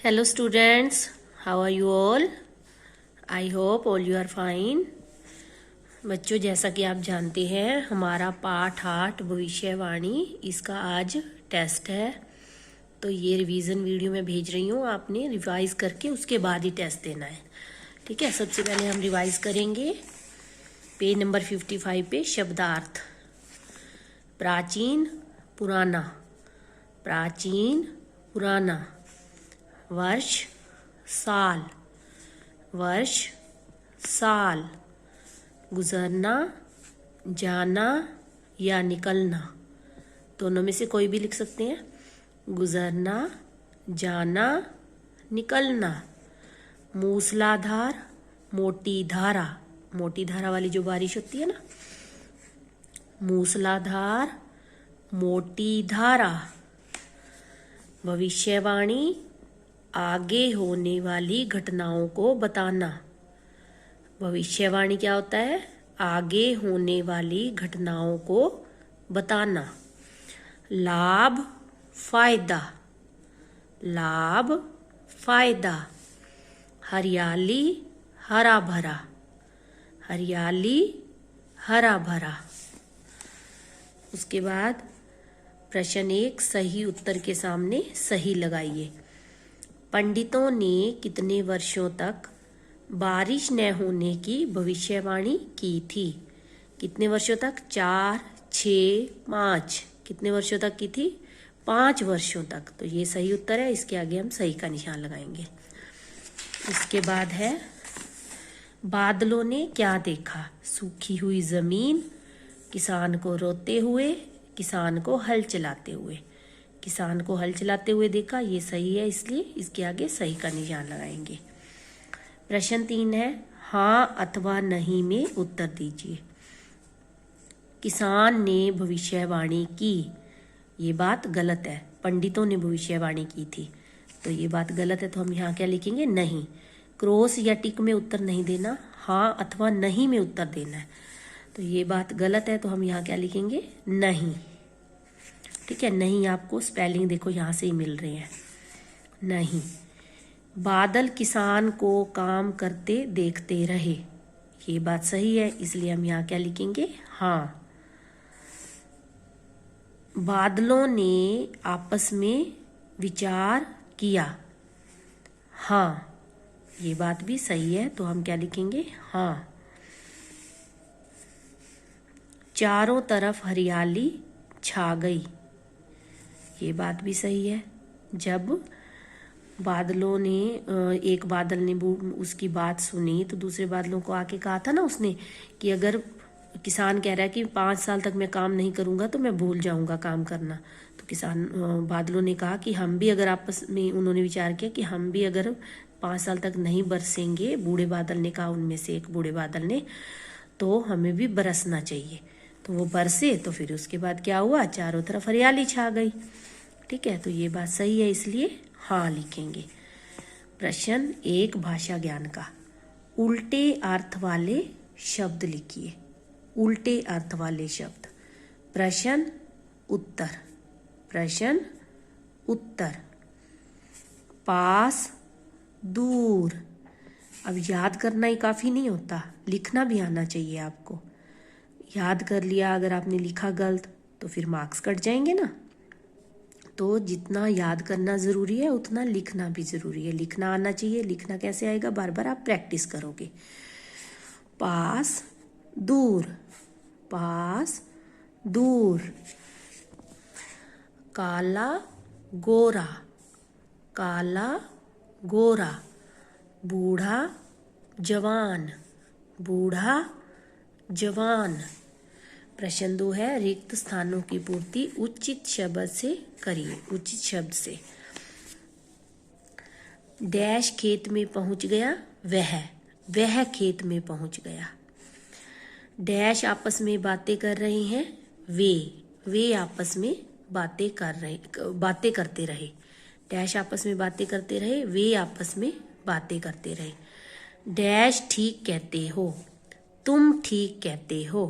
Hello students, how are you all? I hope all you are fine. बच्चों, जैसा कि आप जानते हैं हमारा पाठ 8 भविष्यवाणी इसका आज टेस्ट है। तो ये रिवीजन वीडियो मैं भेज रही हूँ, आपने रिवाइज करके उसके बाद ही टेस्ट देना है। ठीक है, सबसे पहले हम रिवाइज करेंगे पेज नंबर 55 पे शब्दार्थ। प्राचीन पुराना, प्राचीन पुराना। वर्ष साल, वर्ष साल। गुजरना जाना या निकलना, दोनों में से कोई भी लिख सकते हैं। गुजरना जाना निकलना। मूसलाधार मोटी धारा, मोटी धारा वाली जो बारिश होती है ना, मूसलाधार मोटी धारा। भविष्यवाणी आगे होने वाली घटनाओं को बताना। भविष्यवाणी क्या होता है? आगे होने वाली घटनाओं को बताना। लाभ फायदा, लाभ फायदा। हरियाली हरा भरा, हरियाली हरा भरा। उसके बाद प्रश्न 1 सही उत्तर के सामने सही लगाइए। पंडितों ने कितने वर्षों तक बारिश न होने की भविष्यवाणी की थी? कितने वर्षों तक? 4, 6, 5। कितने वर्षों तक की थी? 5 वर्षों तक। तो ये सही उत्तर है, इसके आगे हम सही का निशान लगाएंगे। इसके बाद है बादलों ने क्या देखा? सूखी हुई जमीन, किसान को रोते हुए, किसान को हल चलाते हुए। किसान को हल चलाते हुए देखा, ये सही है, इसलिए इसके आगे सही का निशान लगाएंगे। प्रश्न 3 है हाँ अथवा नहीं में उत्तर दीजिए। किसान ने भविष्यवाणी की, ये बात गलत है। पंडितों ने भविष्यवाणी की थी, तो ये बात गलत है, तो हम यहाँ क्या लिखेंगे? नहीं। क्रॉस या टिक में उत्तर नहीं देना, हाँ अथवा नहीं में उत्तर देना है। तो ये बात गलत है, तो हम यहाँ क्या लिखेंगे? नहीं। ठीक है, नहीं आपको स्पेलिंग देखो यहाँ से ही मिल रहे हैं। नहीं। बादल किसान को काम करते देखते रहे, ये बात सही है, इसलिए हम यहाँ क्या लिखेंगे? हाँ। बादलों ने आपस में विचार किया, हाँ, ये बात भी सही है, तो हम क्या लिखेंगे? हाँ। चारों तरफ हरियाली छा गई, ये बात भी सही है। जब बादलों ने एक बादल ने उसकी बात सुनी, तो दूसरे बादलों को आके कहा था ना उसने कि अगर किसान कह रहा है कि 5 साल तक मैं काम नहीं करूंगा तो मैं भूल जाऊंगा काम करना, तो किसान बादलों ने कहा कि हम भी अगर आपस में उन्होंने विचार किया कि हम भी अगर 5 साल तक नहीं बरसेंगे, बूढ़े बादल ने कहा, उनमें से एक बूढ़े बादल ने, तो हमें भी बरसना चाहिए। तो वो बरसे, तो फिर उसके बाद क्या हुआ? चारों तरफ हरियाली छा गई। ठीक है, तो ये बात सही है, इसलिए हाँ लिखेंगे। प्रश्न 1 भाषा ज्ञान का। उल्टे अर्थ वाले शब्द लिखिए, उल्टे अर्थ वाले शब्द। प्रश्न उत्तर, प्रश्न उत्तर। पास दूर, अब याद करना ही काफ़ी नहीं होता, लिखना भी आना चाहिए आपको। याद कर लिया, अगर आपने लिखा गलत तो फिर मार्क्स कट जाएंगे ना। तो जितना याद करना ज़रूरी है उतना लिखना भी ज़रूरी है, लिखना आना चाहिए। लिखना कैसे आएगा? बार बार आप प्रैक्टिस करोगे। पास दूर, पास दूर। काला गोरा, काला गोरा। बूढ़ा जवान, बूढ़ा जवान। प्रश्न 2 है रिक्त स्थानों की पूर्ति उचित शब्द से करिए, उचित शब्द से। डैश खेत में पहुंच गया, वह खेत में पहुंच गया। डैश आपस में बातें कर रहे हैं, वे आपस में बातें करते रहे। डैश आपस में बातें करते रहे, वे आपस में बातें करते रहे। डैश ठीक कहते हो, तुम ठीक कहते हो।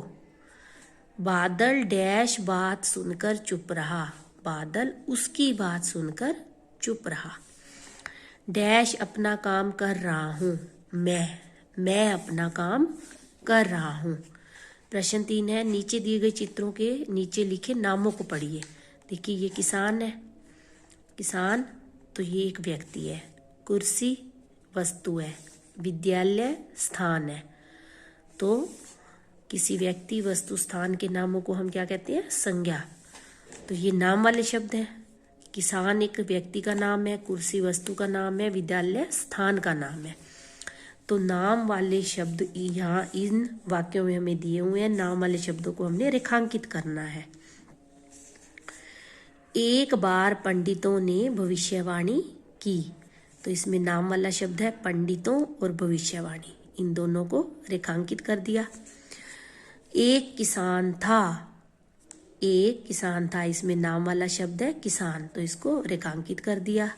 बादल डैश बात सुनकर चुप रहा, बादल उसकी बात सुनकर चुप रहा। डैश अपना काम कर रहा हूँ। मैं अपना काम कर रहा हूँ। प्रश्न 3 है, नीचे दिए गए चित्रों के नीचे लिखे नामों को पढ़िए। देखिए ये किसान है, किसान तो ये एक व्यक्ति है। कुर्सी वस्तु है। विद्यालय स्थान है। तो किसी व्यक्ति वस्तु स्थान के नामों को हम क्या कहते हैं? संज्ञा। तो ये नाम वाले शब्द हैं। किसान एक व्यक्ति का नाम है, कुर्सी वस्तु का नाम है, विद्यालय स्थान का नाम है। तो नाम वाले शब्द यहाँ इन वाक्यों में हमें दिए हुए हैं। नाम वाले शब्दों को हमने रेखांकित करना है। एक बार पंडितों ने भविष्यवाणी की। तो इसमें नाम वाला शब्द है पंडितों और भविष्यवाणी, इन दोनों को रेखांकित कर दिया। एक किसान था। एक किसान था, इसमें नाम वाला शब्द है किसान, तो इसको रेखांकित कर दिया।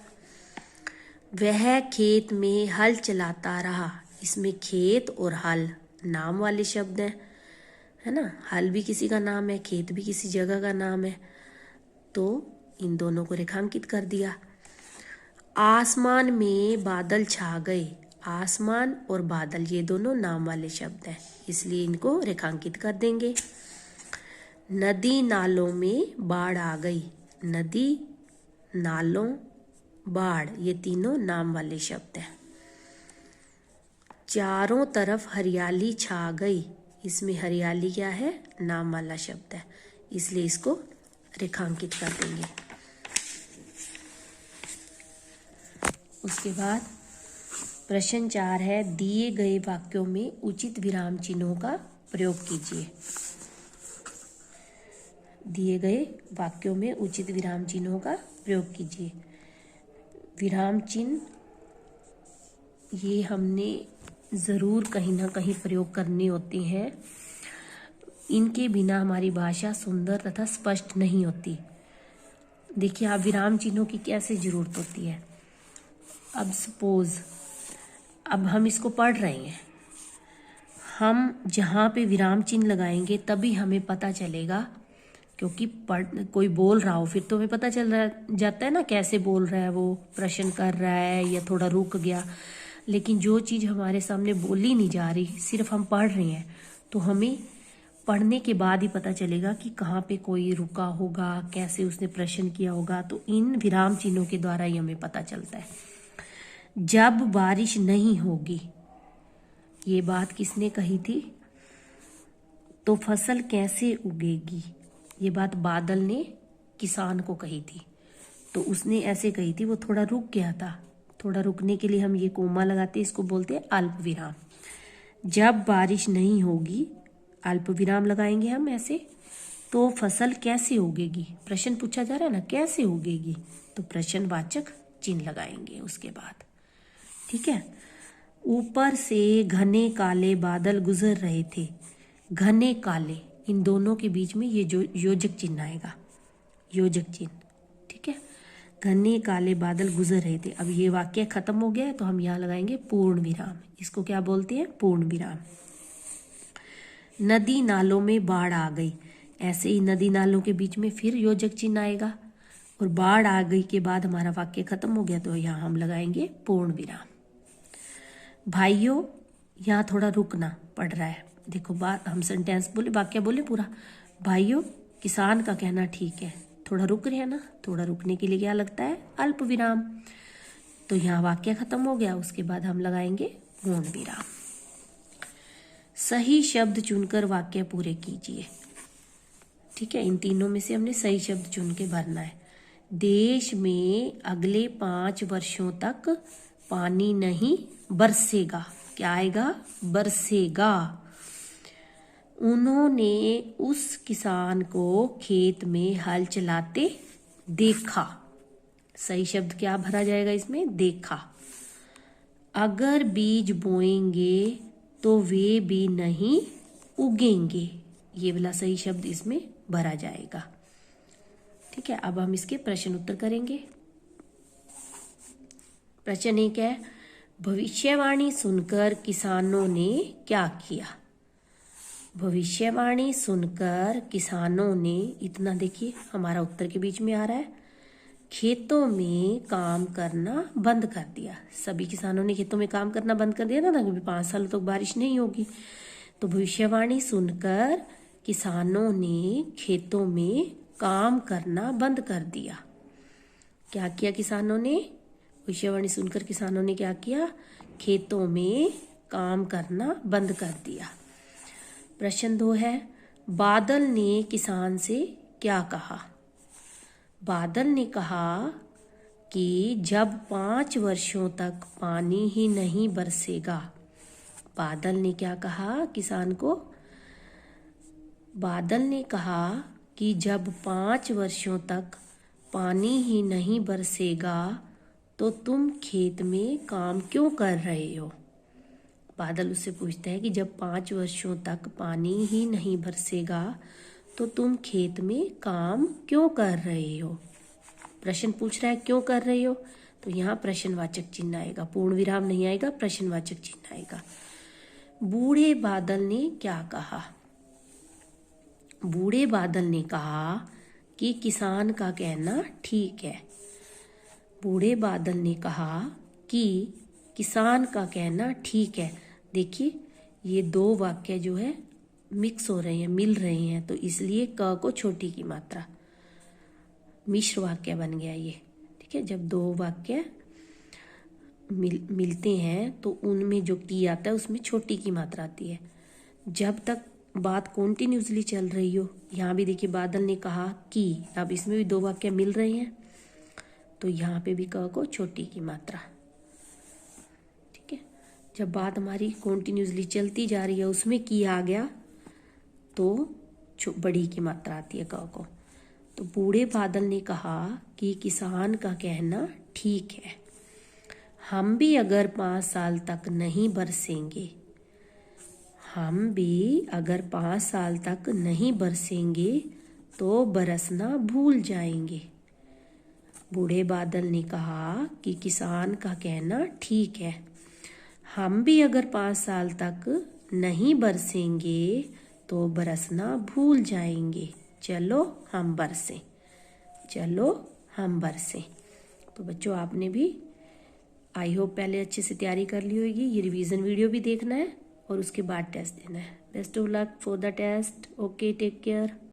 वह खेत में हल चलाता रहा। इसमें खेत और हल नाम वाले शब्द हैं, है ना। हल भी किसी का नाम है, खेत भी किसी जगह का नाम है, तो इन दोनों को रेखांकित कर दिया। आसमान में बादल छा गए। आसमान और बादल ये दोनों नाम वाले शब्द हैं, इसलिए इनको रेखांकित कर देंगे। नदी नालों में बाढ़ आ गई। नदी, नालों, बाढ़ ये तीनों नाम वाले शब्द हैं। चारों तरफ हरियाली छा गई। इसमें हरियाली क्या है? नाम वाला शब्द है, इसलिए इसको रेखांकित कर देंगे। उसके बाद प्रश्न 4 है, दिए गए वाक्यों में उचित विराम चिन्हों का प्रयोग कीजिए। दिए गए वाक्यों में उचित विराम चिन्हों का प्रयोग कीजिए। विराम चिन्ह ये हमने ज़रूर कहीं ना कहीं प्रयोग करने होते हैं। इनके बिना हमारी भाषा सुंदर तथा स्पष्ट नहीं होती। देखिए आप, विराम चिन्हों की कैसे ज़रूरत होती है। अब सपोज अब हम इसको पढ़ रहे हैं, हम जहाँ पे विराम चिन्ह लगाएंगे तभी हमें पता चलेगा, क्योंकि कोई बोल रहा हो फिर तो हमें पता चल रहा जाता है ना कैसे बोल रहा है, वो प्रश्न कर रहा है या थोड़ा रुक गया। लेकिन जो चीज़ हमारे सामने बोली नहीं जा रही, सिर्फ हम पढ़ रहे हैं, तो हमें पढ़ने के बाद ही पता चलेगा कि कहाँ पे कोई रुका होगा, कैसे उसने प्रश्न किया होगा। तो इन विराम चिन्हों के द्वारा ही हमें पता चलता है। जब बारिश नहीं होगी, ये बात किसने कही थी? तो फसल कैसे उगेगी, ये बात बादल ने किसान को कही थी। तो उसने ऐसे कही थी, वो थोड़ा रुक गया था। थोड़ा रुकने के लिए हम ये कोमा लगाते हैं, इसको बोलते हैं अल्प विराम। जब बारिश नहीं होगी, अल्प विराम लगाएंगे हम ऐसे, तो फसल कैसे उगेगी? प्रश्न पूछा जा रहा है ना, कैसे उगेगी, तो प्रश्नवाचक चिन्ह लगाएंगे उसके बाद। ठीक है। ऊपर से घने काले बादल गुजर रहे थे। घने काले, इन दोनों के बीच में ये जो योजक चिन्ह आएगा, योजक चिन्ह। ठीक है। घने काले बादल गुजर रहे थे। अब ये वाक्य खत्म हो गया है, तो हम यहाँ लगाएंगे पूर्ण विराम। इसको क्या बोलते हैं? पूर्ण विराम। नदी नालों में बाढ़ आ गई। ऐसे ही नदी नालों के बीच में फिर योजक चिन्ह आएगा, और बाढ़ आ गई के बाद हमारा वाक्य खत्म हो गया, तो यहाँ हम लगाएंगे पूर्ण विराम। भाइयों, यहाँ थोड़ा रुकना पड़ रहा है। देखो बात, हम सेंटेंस बोले, वाक्य बोले पूरा। भाइयों, किसान का कहना ठीक है, थोड़ा रुक रहे हैं ना, थोड़ा रुकने के लिए क्या लगता है? अल्प विराम। तो यहाँ वाक्य खत्म हो गया, उसके बाद हम लगाएंगे पूर्ण विराम। सही शब्द चुनकर वाक्य पूरे कीजिए। ठीक है, इन तीनों में से हमने सही शब्द चुन के भरना है। देश में अगले 5 वर्षों तक पानी नहीं बरसेगा। क्या आएगा? बरसेगा। उन्होंने उस किसान को खेत में हल चलाते देखा। सही शब्द क्या भरा जाएगा इसमें? देखा। अगर बीज बोएंगे तो वे भी नहीं उगेंगे। ये वाला सही शब्द इसमें भरा जाएगा। ठीक है। अब हम इसके प्रश्न उत्तर करेंगे। प्रश्न 1 है, भविष्यवाणी सुनकर किसानों ने क्या किया? भविष्यवाणी सुनकर किसानों ने, इतना देखिए हमारा उत्तर के बीच में आ रहा है, खेतों में काम करना बंद कर दिया। सभी किसानों ने खेतों में काम करना बंद कर दिया ना, क्योंकि 5 साल तक बारिश नहीं होगी। तो भविष्यवाणी सुनकर किसानों ने खेतों में काम करना बंद कर दिया। क्या किया किसानों ने? भविष्यवाणी सुनकर किसानों ने क्या किया? खेतों में काम करना बंद कर दिया। प्रश्न 2 है, बादल ने किसान से क्या कहा? बादल ने कहा कि जब 5 वर्षों तक पानी ही नहीं बरसेगा। बादल ने क्या कहा किसान को? बादल ने कहा कि जब 5 वर्षों तक पानी ही नहीं बरसेगा तो तुम खेत में काम क्यों कर रहे हो? बादल उससे पूछता है कि जब 5 वर्षों तक पानी ही नहीं बरसेगा तो तुम खेत में काम क्यों कर रहे हो? प्रश्न पूछ रहा है क्यों कर रहे हो, तो यहाँ प्रश्नवाचक चिन्ह आएगा, पूर्ण विराम नहीं आएगा, प्रश्नवाचक चिन्ह आएगा। बूढ़े बादल ने क्या कहा? बूढ़े बादल ने कहा कि किसान का कहना ठीक है। बूढ़े बादल ने कहा कि किसान का कहना ठीक है। देखिए ये 2 वाक्य जो है मिक्स हो रहे हैं, मिल रहे हैं, तो इसलिए क को छोटी की मात्रा, मिश्र वाक्य बन गया ये। ठीक है, जब 2 वाक्य मिलते हैं तो उनमें जो की आता है उसमें छोटी की मात्रा आती है। जब तक बात कॉन्टिन्यूसली चल रही हो, यहाँ भी देखिए बादल ने कहा कि, अब इसमें भी 2 वाक्य मिल रहे हैं तो यहाँ पे भी क को छोटी की मात्रा। ठीक है, जब बात हमारी कॉन्टिन्यूसली चलती जा रही है उसमें की आ गया तो बड़ी की मात्रा आती है क को। तो बूढ़े बादल ने कहा कि किसान का कहना ठीक है, हम भी अगर 5 साल तक नहीं बरसेंगे, हम भी अगर 5 साल तक नहीं बरसेंगे तो बरसना भूल जाएंगे। बूढ़े बादल ने कहा कि किसान का कहना ठीक है, हम भी अगर 5 साल तक नहीं बरसेंगे तो बरसना भूल जाएंगे। चलो हम बरसें, चलो हम बरसें। तो बच्चों आपने भी आई होप पहले अच्छे से तैयारी कर ली होगी। ये रिवीजन वीडियो भी देखना है और उसके बाद टेस्ट देना है। Best of luck for the test. Okay, take care.